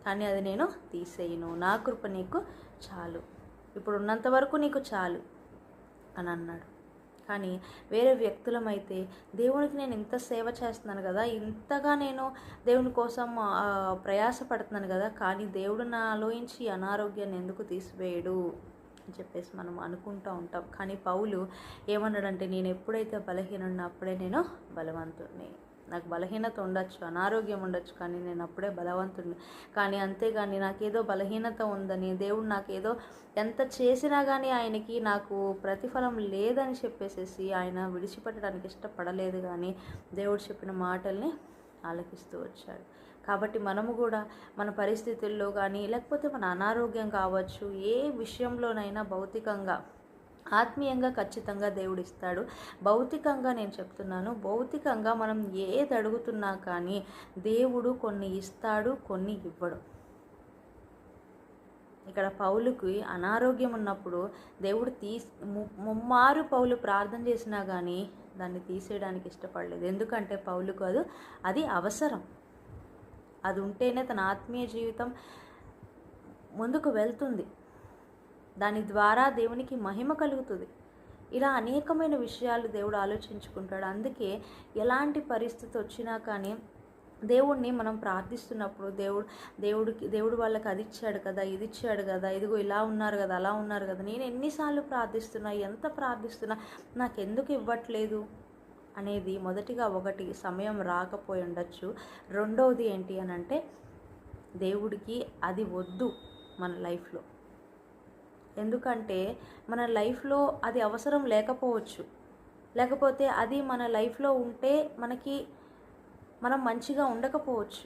కానీ అది నేను తీసేయను. నా కృప నీకు చాలు, ఇప్పుడు ఉన్నంత వరకు నీకు చాలు అని అన్నాడు. కానీ వేరే వ్యక్తులమైతే దేవునికి నేను ఇంత సేవ చేస్తున్నాను కదా, ఇంతగా నేను దేవుని కోసం ప్రయాసపడుతున్నాను కదా, కానీ దేవుడు నాలోంచి అనారోగ్యాన్ని ఎందుకు తీసివేయడు అని చెప్పేసి మనం అనుకుంటూ ఉంటాం. కానీ పౌలు ఏమన్నాడంటే, నేను ఎప్పుడైతే బలహీనుడిని అప్పుడే నేను బలవంతుడిని. నాకు బలహీనత ఉండొచ్చు, అనారోగ్యం ఉండొచ్చు, కానీ నేను అప్పుడే బలవంతుడిని. కానీ అంతేగాని నాకేదో బలహీనత ఉందని, దేవుడు నాకేదో ఎంత చేసినా కానీ ఆయనకి నాకు ప్రతిఫలం లేదని చెప్పేసేసి ఆయన విడిచిపెట్టడానికి ఇష్టపడలేదు. కానీ దేవుడు చెప్పిన మాటల్ని ఆలకిస్తూ వచ్చాడు. కాబట్టి మనము కూడా మన పరిస్థితుల్లో కానీ, లేకపోతే మన అనారోగ్యం కావచ్చు, ఏ విషయంలోనైనా భౌతికంగా ఆత్మీయంగా ఖచ్చితంగా దేవుడు ఇస్తాడు. భౌతికంగా నేను చెప్తున్నాను, భౌతికంగా మనం ఏది అడుగుతున్నా కానీ దేవుడు కొన్ని ఇస్తాడు, కొన్ని ఇవ్వడు. ఇక్కడ పౌలుకి అనారోగ్యం ఉన్నప్పుడు దేవుడు ముమ్మారు పౌలు ప్రార్థన చేసినా కానీ దాన్ని తీసేయడానికి ఇష్టపడలేదు. ఎందుకంటే పౌలుకు అది అవసరం. అది ఉంటేనే తన ఆత్మీయ జీవితం ముందుకు వెళ్తుంది, దాని ద్వారా దేవునికి మహిమ కలుగుతుంది. ఇలా అనేకమైన విషయాలు దేవుడు ఆలోచించుకుంటాడు. అందుకే ఎలాంటి పరిస్థితి వచ్చినా కానీ దేవుడిని మనం ప్రార్థిస్తున్నప్పుడు దేవుడు వాళ్ళకి అది ఇచ్చాడు కదా, ఇది ఇచ్చాడు కదా, ఇదిగో ఇలా ఉన్నారు కదా, అలా ఉన్నారు కదా, నేను ఎన్నిసార్లు ప్రార్థిస్తున్నా, ఎంత ప్రార్థిస్తున్నా, నాకెందుకు ఇవ్వట్లేదు అనేది మొదటిగా ఒకటి సమయం రాకపోయి ఉండొచ్చు. రెండవది ఏంటి అని అంటే, దేవుడికి అది వద్దు మన లైఫ్లో. ఎందుకంటే మన లైఫ్లో అది అవసరం లేకపోవచ్చు, లేకపోతే అది మన లైఫ్లో ఉంటే మనం మంచిగా ఉండకపోవచ్చు.